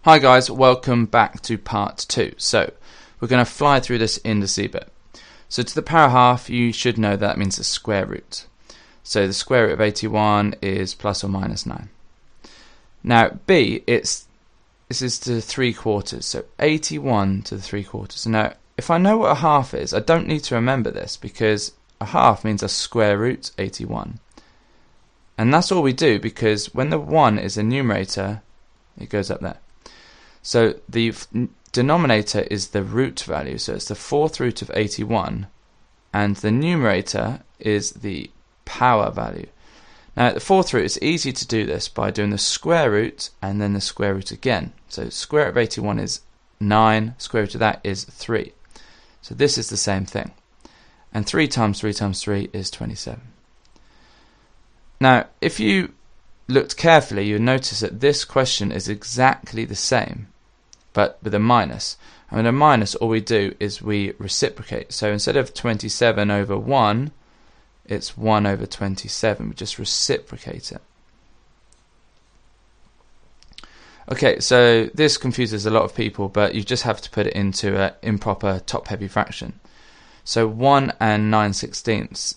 Hi guys, welcome back to part 2. So we're going to fly through this indice bit. So to the power half, you should know that means the square root. So the square root of 81 is plus or minus 9. Now b, this is to the 3/4, so 81 to the 3/4. Now if I know what a half is, I don't need to remember this because a half means a square root 81. And that's all we do because when the 1 is a numerator, it goes up there. So the denominator is the root value, so it's the 4th root of 81, and the numerator is the power value. Now at the 4th root, it's easy to do this by doing the square root and then the square root again. So square root of 81 is 9, square root of that is 3. So this is the same thing. And 3 times 3 times 3 is 27. Now if you looked carefully, you'll notice that this question is exactly the same, but with a minus. And with a minus, all we do is we reciprocate. So instead of 27 over 1, it's 1 over 27. We just reciprocate it. Okay, so this confuses a lot of people, but you just have to put it into an improper top-heavy fraction. So 1 and 9/16,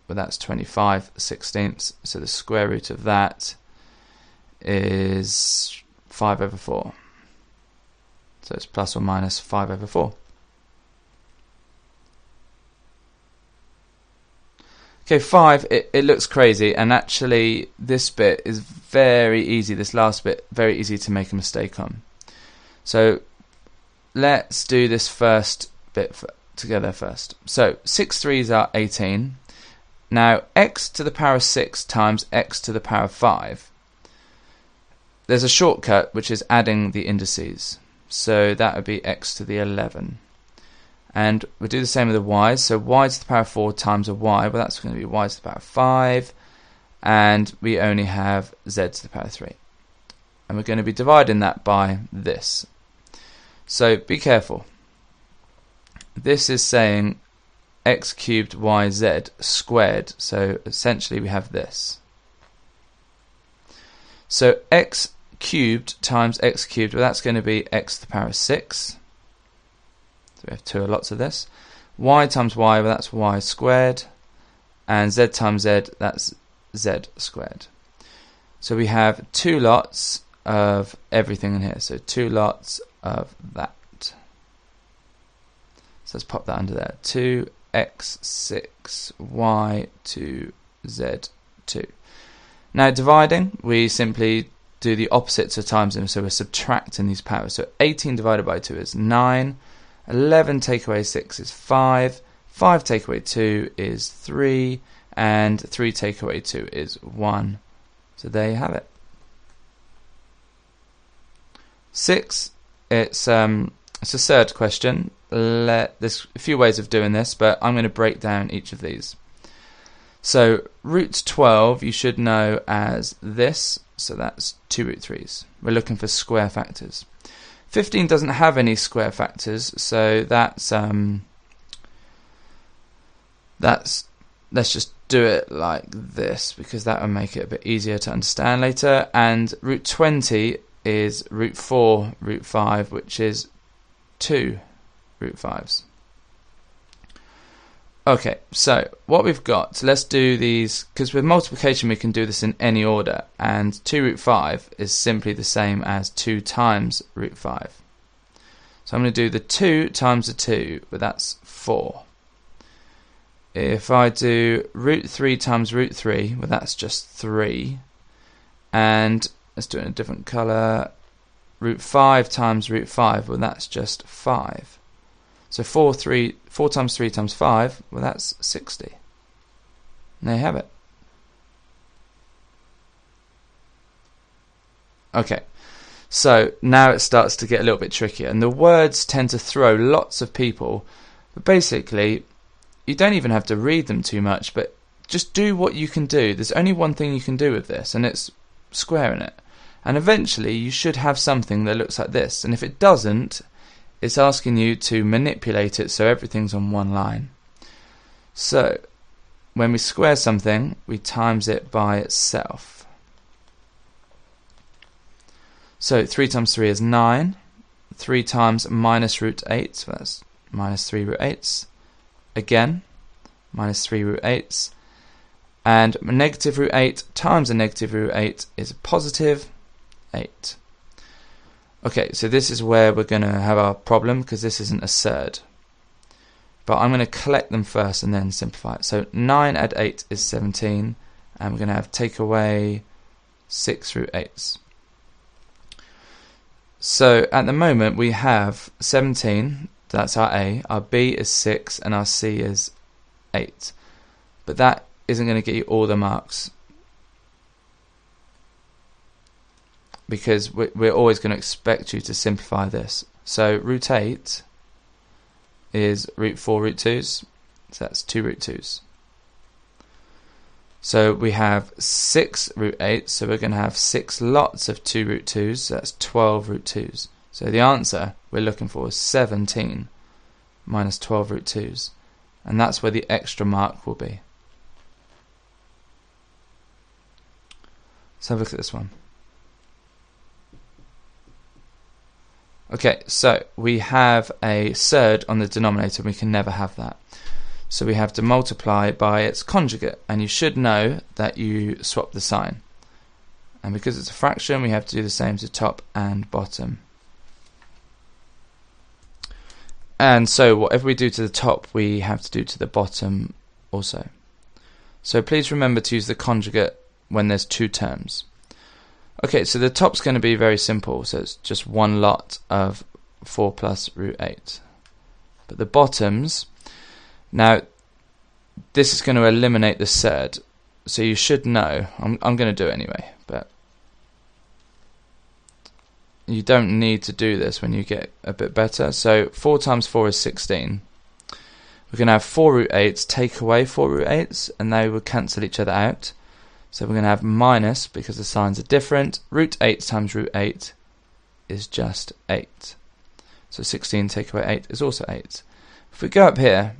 well, that's 25/16. So the square root of that is 5 over 4. So it's plus or minus 5 over 4. Okay, 5, it looks crazy, and actually this bit is very easy, this last bit, very easy to make a mistake on. So let's do this first bit together first. So 6 3s are 18. Now x to the power of 6 times x to the power of 5. There's a shortcut which is adding the indices. So that would be x to the 11. And we'll do the same with the y's. So y to the power of 4 times a y, well that's going to be y to the power of 5. And we only have z to the power of 3. And we're going to be dividing that by this. So be careful. This is saying x cubed yz squared. So essentially we have this. So x cubed times x cubed, well that's going to be x to the power of 6. So we have two lots of this. Y times y, well that's y squared. And z times z, that's z squared. So we have two lots of everything in here. So two lots of that. So let's pop that under there. 2x6 y2 z2. Now dividing, we simply do the opposite to times them, so we're subtracting these powers. So 18 divided by 2 is 9, 11 take away 6 is 5, 5 take away 2 is 3, and 3 take away 2 is 1. So there you have it. 6, it's a third question. There's a few ways of doing this, but I'm going to break down each of these. So root 12 you should know as this, so that's 2 root 3's. We're looking for square factors. 15 doesn't have any square factors, so that's let's just do it like this because that will make it a bit easier to understand later. And root 20 is root 4 root 5, which is 2 root 5's. Okay, so what we've got, let's do these, because with multiplication we can do this in any order, and 2 root 5 is simply the same as 2 times root 5. So I'm going to do the 2 times the 2, but that's 4. If I do root 3 times root 3, well that's just 3. And let's do it in a different colour. Root 5 times root 5, well that's just 5. So 4 times 3 times 5, well that's 60. And there you have it. Okay, so now it starts to get a little bit trickier, and the words tend to throw lots of people, but basically you don't even have to read them too much, but just do what you can do. There's only one thing you can do with this, and it's squaring it. And eventually you should have something that looks like this, and if it doesn't, it's asking you to manipulate it so everything's on one line. So when we square something, we times it by itself. So 3 times 3 is 9. 3 times minus root 8, so that's minus 3 root 8s. Again, minus 3 root 8s. And negative root 8 times a negative root 8 is a positive 8. Okay, so this is where we're going to have our problem, because this isn't a surd. But I'm going to collect them first and then simplify it. So 9 add 8 is 17, and we're going to have take away 6 root 8s. So at the moment we have 17, that's our A, our B is 6, and our C is 8. But that isn't going to get you all the marks, because we're always going to expect you to simplify this. So root 8 is root 4 root 2s, so that's 2 root 2s. So we have 6 root 8, so we're going to have 6 lots of 2 root 2s, so that's 12 root 2s. So the answer we're looking for is 17 minus 12 root 2s, and that's where the extra mark will be. Let's have a look at this one. Okay, so we have a surd on the denominator, and we can never have that. So we have to multiply by its conjugate, and you should know that you swap the sign. And because it's a fraction, we have to do the same to top and bottom. And so whatever we do to the top, we have to do to the bottom also. So please remember to use the conjugate when there's two terms. Okay, so the top's going to be very simple, so it's just one lot of 4 plus root 8. But the bottoms, now this is going to eliminate the surd, so you should know, I'm going to do it anyway, but you don't need to do this when you get a bit better. So 4 times 4 is 16. We're going to have 4 root 8s, take away 4 root 8s, and they will cancel each other out. So we're going to have minus, because the signs are different, root 8 times root 8 is just 8. So 16 take away 8 is also 8. If we go up here,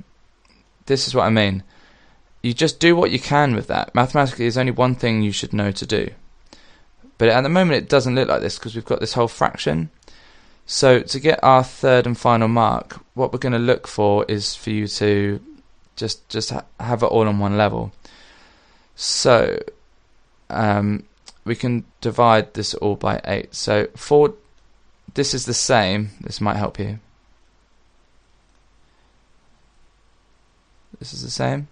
this is what I mean. You just do what you can with that. Mathematically, there's only one thing you should know to do. But at the moment it doesn't look like this, because we've got this whole fraction. So to get our third and final mark, what we're going to look for is for you to just have it all on one level. So we can divide this all by 8. So 4, this is the same, this might help you. This is the same.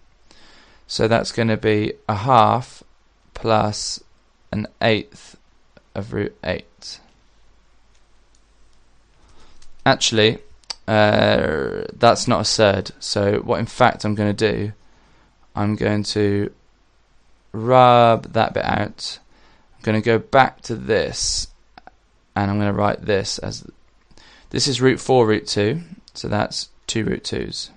So that's going to be a half plus an eighth of root 8. Actually, that's not a surd. So what in fact I'm going to do, I'm going to rub that bit out. I'm going to go back to this, and I'm going to write this as, this is root 4 root 2, so that's 2 root 2s.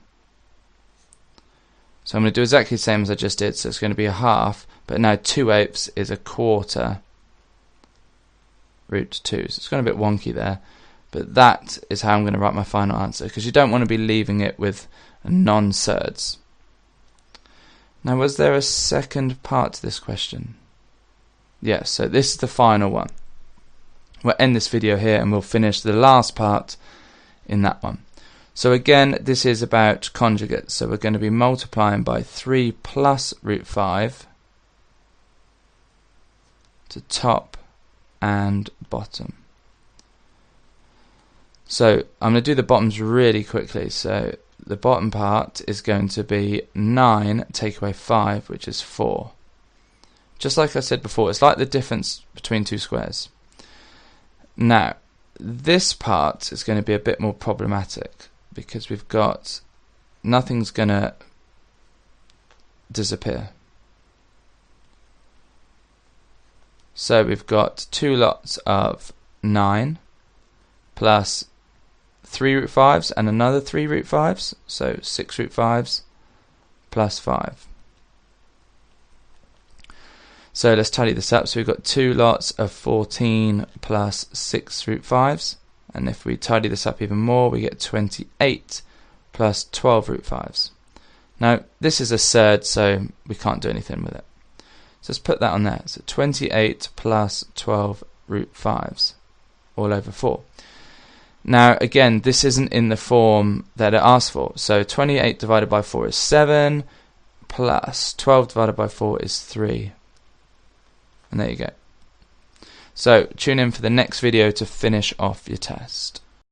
So I'm going to do exactly the same as I just did, so it's going to be a half, but now 2/8 is a quarter root 2. So it's going a bit wonky there, but that is how I'm going to write my final answer, because you don't want to be leaving it with non-surds. Now, was there a second part to this question? Yes, so this is the final one. We'll end this video here and we'll finish the last part in that one. So again, this is about conjugates. So we're going to be multiplying by 3 plus root 5 to top and bottom. So I'm going to do the bottoms really quickly. So the bottom part is going to be 9 take away 5, which is 4. Just like I said before, it's like the difference between two squares. Now, this part is going to be a bit more problematic, because we've got, nothing's going to disappear. So we've got 2 lots of 9 plus 3 root 5s and another 3 root 5s, so 6 root 5s plus 5. So let's tidy this up. So we've got 2 lots of 14 plus 6 root 5s, and if we tidy this up even more, we get 28 plus 12 root 5s. Now this is a surd, so we can't do anything with it. So let's put that on there. So 28 plus 12 root 5s. all over 4. Now again, this isn't in the form that it asks for, so 28 divided by 4 is 7, plus 12 divided by 4 is 3. And there you go. So tune in for the next video to finish off your test.